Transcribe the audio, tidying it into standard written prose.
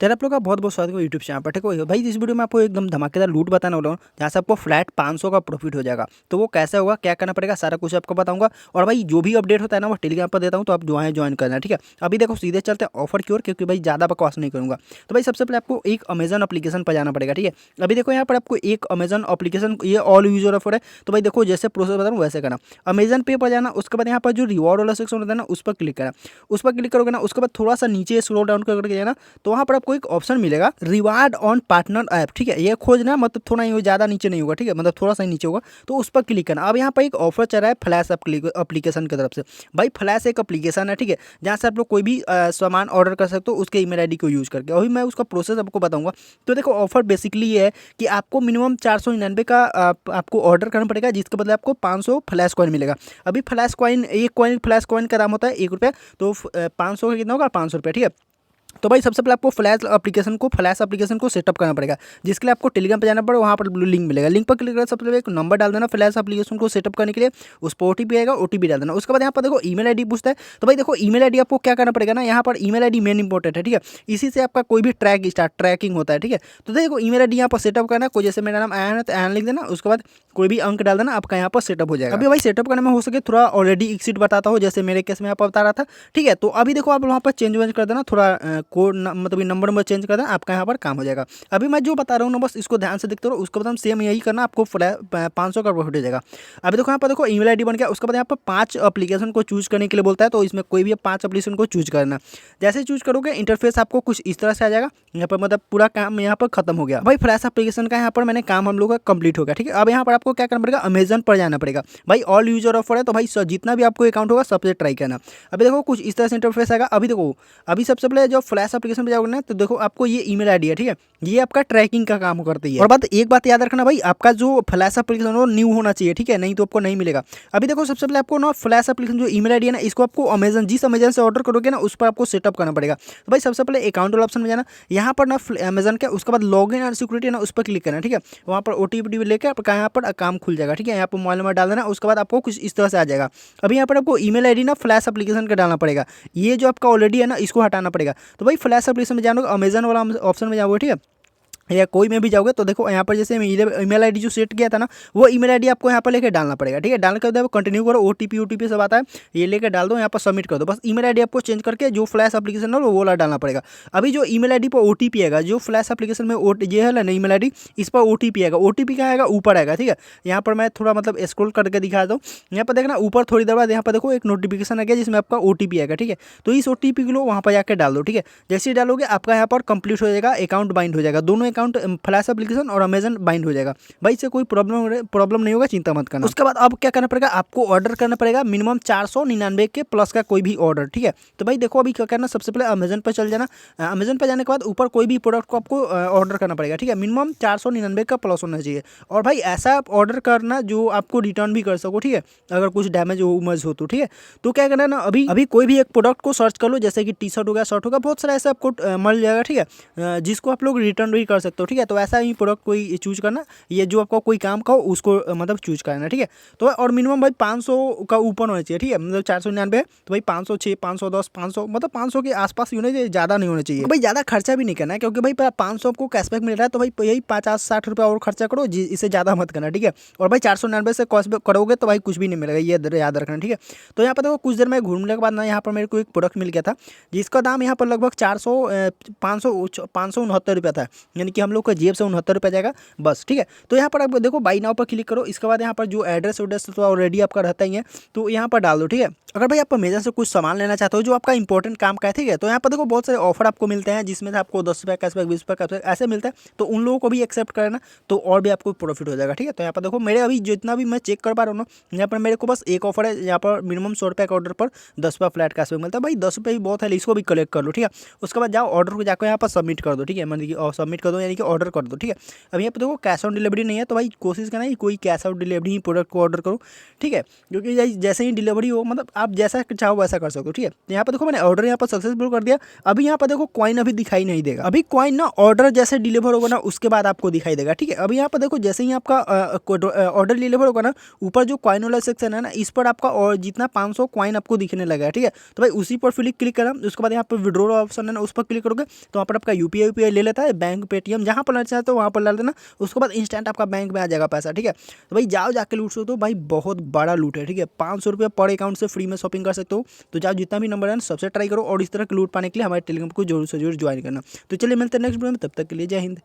चल आप लोग का बहुत बहुत स्वागत है यूट्यूब चैनल पर। ठीक है भाई, इस वीडियो में आपको एकदम धमाकेदार लूट बताने वाला हूँ जहाँ से आपको फ्लैट 500 का प्रॉफिट हो जाएगा। तो वो कैसे होगा, क्या करना पड़ेगा, सारा कुछ आपको बताऊंगा। और भाई जो भी अपडेट होता है ना वो टेलीग्राम पर देता हूँ, तो आप जो है ज्वाइन करना। ठीक है, अभी देखो सीधे चलते हैं ऑफर की ओर, क्योंकि भाई ज़्यादा बकवास नहीं करूँगा। तो भाई सबसे पहले आपको एक अमेजन अपलीकेशन पर जाना पड़ेगा। ठीक है, अभी देखो यहाँ पर आपको एक अमेजन अपलीकेशन, ये ऑल यूजर ऑफर है। तो भाई देखो जैसे प्रोसेस बताऊँ वैसे करना, अमेजन पे पर जाना, उसके बाद यहाँ पर जो रिवॉर्ड वाला सेक्शन होता है ना उस पर क्लिक करना। उस पर क्लिक करोगे ना, उसके बाद थोड़ा सा नीचे स्क्रॉल डाउन करके जाना, तो वहाँ पर आपको एक ऑप्शन मिलेगा रिवार्ड ऑन पार्टनर ऐप। ठीक है, ये खोजना मतलब थोड़ा ही ज़्यादा नीचे नहीं होगा। ठीक है, मतलब थोड़ा सा ही नीचे होगा, तो उस पर क्लिक करना। अब यहाँ पर एक ऑफर चल रहा है फ्लैश एप्लीकेशन की तरफ से। भाई फ्लैश एक एप्लीकेशन है, ठीक है, जहाँ से आप लोग कोई भी सामान ऑर्डर कर सकते हो उसके ईमेल आईडी को यूज़ करके। अभी मैं उसका प्रोसेस आपको बताऊंगा। तो देखो ऑफर बेसिकली ये है कि आपको मिनिमम 499 का आपको ऑर्डर करना पड़ेगा, जिसके बदले आपको 500 फ्लैश कॉइन मिलेगा। अभी फ्लैश कॉइन, एक कॉइन फ्लैश कॉइन का दाम होता है 1 रुपया, तो 500 का कितना होगा, 500 रुपया। ठीक है, तो भाई सबसे पहले आपको फ्लैश एप्लीकेशन को सेटअप करना पड़ेगा, जिसके लिए आपको टेलीग्राम पे जाना पड़ेगा। वहाँ पर ब्लू लिंक मिलेगा, लिंक पर क्लिक करना, सबसे पहले एक नंबर डाल देना फ्लैश एप्लीकेशन को सेटअप करने के लिए। उस पर ओटीपी आएगा, ओटीपी डाल देना। उसके बाद यहाँ पर देखो ईमेल आईडी पूछता है। तो भाई देखो ईमेल आईडी आपको क्या करना पड़ेगा ना, यहाँ पर ईमेल आईडी मेन इंपॉर्टेंट है। ठीक है, इसी से आपका कोई भी ट्रैकिंग होता है। ठीक है, तो देखो ईमेल आईडी यहाँ पर सेटअप करना, कोई जैसे मेरा नाम आयन है तो आयन लिख देना, उसके बाद कोई भी अंक डाल देना, आपका यहाँ पर सेटअप हो जाएगा। अभी भाई सेटअप करने में हो सके थोड़ा ऑलरेडी एक्सिट बताता हूँ, जैसे मेरे केस में यहाँ पर बता रहा था। ठीक है, तो अभी देखो आप वहाँ पर चेंज वेंज कर देना, थोड़ा कोड मतलब नंबर चेंज कर देना, आपका यहाँ पर काम हो जाएगा। अभी मैं जो बता रहा हूँ ना बस इसको ध्यान से देखते रहो, उसके बाद हम सेम यही करना, आपको 500 का प्रॉफिट हो जाएगा। अभी देखो यहाँ पर देखो ईमेल आईडी बन गया। उसके बाद यहाँ पर 5 एप्लीकेशन को चूज करने के लिए बोलता है, तो इसमें कोई भी 5 एप्लीकेशन को चूज करना। जैसे चूज करोगे इंटरफेस आपको कुछ इस तरह से आ जाएगा। यहाँ पर मतलब पूरा काम यहाँ पर खत्म हो गया। भाई फ्लैश एप्लीकेशन का यहाँ पर मैंने काम हम लोग का कंप्लीट हो गया। ठीक है, अब यहाँ पर आपको क्या करना पड़ेगा, अमेजन पर जाना पड़ेगा। भाई ऑल यूजर ऑफर है, तो भाई जितना भी आपको अकाउंट होगा सबसे ट्राई करना। अभी देखो कुछ इस तरह से इंटरफेस आएगा। अभी देखो अभी सबसे पहले जो फ्लैश एप्लीकेशन पर जाओगे ना, तो देखो आपको ये ईमेल आईडी है। ठीक है, ये आपका ट्रैकिंग का काम करती है। और एक बात याद रखना भाई, आपका जो फ्लैश एप्लीकेशन वो न्यू होना चाहिए। ठीक है, नहीं तो आपको नहीं मिलेगा। अभी देखो सबसे पहले आपको ना फ्लैश एप्लीकेशन जो ईमेल आईडी है ना, इसको आपको अमेजन, जिस अमेजन से ऑर्डर करोगे ना उस पर आपको सेटअप करना पड़ेगा। तो भाई सबसे पहले अकाउंट वाला ऑप्शन में जाना, यहाँ पर ना अमेजन का, उसके बाद लॉगिन एंड सिक्योरिटी ना उस पर क्लिक करना। ठीक है, वहाँ पर ओटीपी लेकर आपका यहाँ पर काम खुल जाएगा। ठीक है, यहाँ पर मोबाइल नंबर डाल देना, उसके बाद आपको कुछ इस तरह से आ जाएगा। अभी यहाँ पर आपको ईमेल आईडी ना फ्लैश एप्लीकेशन का डालना पड़ेगा। ये जो आपका ऑलरेडी है ना इसको हटाना पड़ेगा। तो भाई फ्लैश एप्लीकेशन में जाओगे, अमेजन वाला ऑप्शन में जाओगे। ठीक है, या कोई में भी जाओगे तो देखो यहाँ पर जैसे ईमेल आईडी जो सेट किया था ना, वो ईमेल आईडी आपको यहाँ पर लेके डालना पड़ेगा। ठीक है, डालने के बाद कंटिन्यू करो, ओटीपी सब आता है, ये लेके डाल दो, यहाँ पर सबमिट कर दो। बस ईमेल आईडी आपको चेंज करके जो फ्लैश एप्लीकेशन है वो वाला डालना पड़ेगा। अभी जो ईमेल आईडी पर ओटीपी आएगा, जो फ्लैश एप्लीकेशन में ये है ना ईमेल आईडी, इस पर ओटीपी आएगा। ओटीपी क्या आएगा, ऊपर आएगा। ठीक है, यहाँ पर मैं थोड़ा मतलब स्क्रॉल करके दिखा दूँ। यहाँ पर देखना ऊपर थोड़ी देर बाद यहाँ पर देखो एक नोटिफिकेशन आ गया जिसमें आपका ओटीपी आएगा। ठीक है, तो इस ओटीपी को लो वहाँ पर जाकर डाल दो। ठीक है, जैसे ही डालोगे आपका यहाँ पर कंप्लीट हो जाएगा, अकाउंट बाइंड हो जाएगा, दोनों अकाउंट फ्लैश एप्लीकेशन और अमेजन बाइंड हो जाएगा। भाई इससे कोई प्रॉब्लम नहीं होगा, चिंता मत करना। उसके बाद अब क्या करना पड़ेगा, आपको ऑर्डर करना पड़ेगा मिनिमम 499 के प्लस का कोई भी ऑर्डर। ठीक है, तो भाई देखो अभी क्या करना, सबसे पहले अमेजन पर चल जाना। अमेजन पर जाने के बाद ऊपर कोई भी प्रोडक्ट को आपको ऑर्डर करना पड़ेगा। ठीक है, मिनिमम 499 का प्लस होना चाहिए। और भाई ऐसा ऑर्डर करना जो आपको रिटर्न भी कर सको। ठीक है, अगर कुछ डैमेज हो तो। ठीक है, तो क्या करना ना, अभी कोई भी एक प्रोडक्ट को सर्च कर लो, जैसे कि टी शर्ट हो गया, शर्ट होगा, बहुत सारा ऐसा आपको मिल जाएगा। ठीक है, जिसको आप लोग रिटर्न भी कर सकते हो। ठीक है, तो ऐसा ही प्रोडक्ट कोई चूज करना, ये जो आपका कोई काम का हो उसको मतलब चूज करना। ठीक है, तो और मिनिमम भाई 500 का ऊपर होना चाहिए। ठीक है, मतलब 499 है तो भाई 506, 510, 500 मतलब 500 के आसपास ही होने चाहिए, ज़्यादा नहीं होना चाहिए। तो भाई ज़्यादा खर्चा भी नहीं करना है, क्योंकि भाई 500 आपको कैशबैक मिल रहा है, तो भाई यही 50-60 रुपये और खर्चा करो, इससे ज़्यादा मत करना। ठीक है, और भाई 499 से कैशबैक करोगे तो भाई कुछ भी नहीं मिलेगा, ये याद रखना। ठीक है, तो यहाँ पर देखो कुछ देर में घूमने के बाद ना यहाँ पर मेरे को एक प्रोडक्ट मिल गया था, जिसका दाम यहाँ पर लगभग 569 रुपया था, यानी कि हम लोग का जेब से 69 रुपया जाएगा बस। ठीक है, तो यहाँ पर आप देखो बाई नाउ पर क्लिक करो। इसके बाद यहाँ पर जो एड्रेस तो ऑलरेडी आपका रहता ही है, तो यहाँ पर डाल दो। ठीक है, अगर भाई आप अमेजन से कुछ सामान लेना चाहते हो जो आपका इंपॉर्टेंट काम का है, ठीक है, तो यहाँ पर देखो बहुत सारे ऑफर आपको मिलते हैं, जिसमें से आपको 10 रुपये कैशबैक, 20 रुपये कैशबैक ऐसे मिलता है, तो उन लोगों को भी एक्सेप्ट करना, तो और भी आपको प्रॉफिट हो जाएगा। ठीक है, तो यहाँ पर देखो मेरे अभी जितना भी मैं चेक कर पा रहा हूँ ना, यहाँ पर मेरे को बस एक ऑफर है, यहाँ पर मिनिमम 100 रुपये का ऑर्डर पर 10 रुपये फ्लैट कैशबैक मिलता है। भाई 10 रुपये ही बहुत है, इसको भी कलेक्ट कर लो। ठीक है, उसके बाद जाओ ऑर्डर को जाकर यहाँ पर सबमिट कर दो। ठीक है, मतलब सबमिट कर दो, यानी कि ऑर्डर कर दो। ठीक है, अब यहाँ पे देखो कैश ऑन डिलीवरी नहीं है, तो भाई कोशिश करना कि कोई cash on delivery he product को ऑर्डर करो। ठीक है, क्योंकि जैसे ही डिलीवरी हो मतलब आप जैसा चाहो वैसा कर सकते हो। ठीक है, यहाँ पे देखो मैंने ऑर्डर यहाँ पर सक्सेसफुल कर दिया। अभी यहाँ पर देखो कॉइन अभी दिखाई नहीं देगा, अभी कॉइन ना ऑर्डर जैसे डिलीवर होगा ना उसके बाद आपको दिखाई देगा। ठीक है, अभी यहाँ पर देखो जैसे ही आपका ऑर्डर डिलीवर होगा ना, ऊपर जो कॉइन वाला सेक्शन है ना, इस पर आपका और जितना 500 कॉइन आपको दिखने लगा है। ठीक है, तो भाई उसी पर क्लिक करना, उसके बाद यहाँ पर विड्रॉल ऑप्शन है ना, उस पर क्लिक करोगे तो वहाँ पर आपका यूपीआई ले लेता है, बैंक पेटीएम जहाँ पर लेना चाहते हो वहाँ पर डाल देना, उसके बाद इंस्टेंट आपका बैंक में आ जाएगा पैसा। ठीक है, तो भाई जाओ जाके लूट सकते हो, भाई बहुत बड़ा लूट है। ठीक है, 500 रुपये पर अकाउंट से फ्री में शॉपिंग कर सकते हो। तो जाओ जितना भी नंबर है ना सबसे ट्राई करो, और इस तरह के लूट पाने के लिए हमारे टेलीग्राम को जरूर से जरूर ज्वाइन करना। तो चलिए मिलते हैं नेक्स्ट वीडियो में, तब तक के लिए जय हिंद।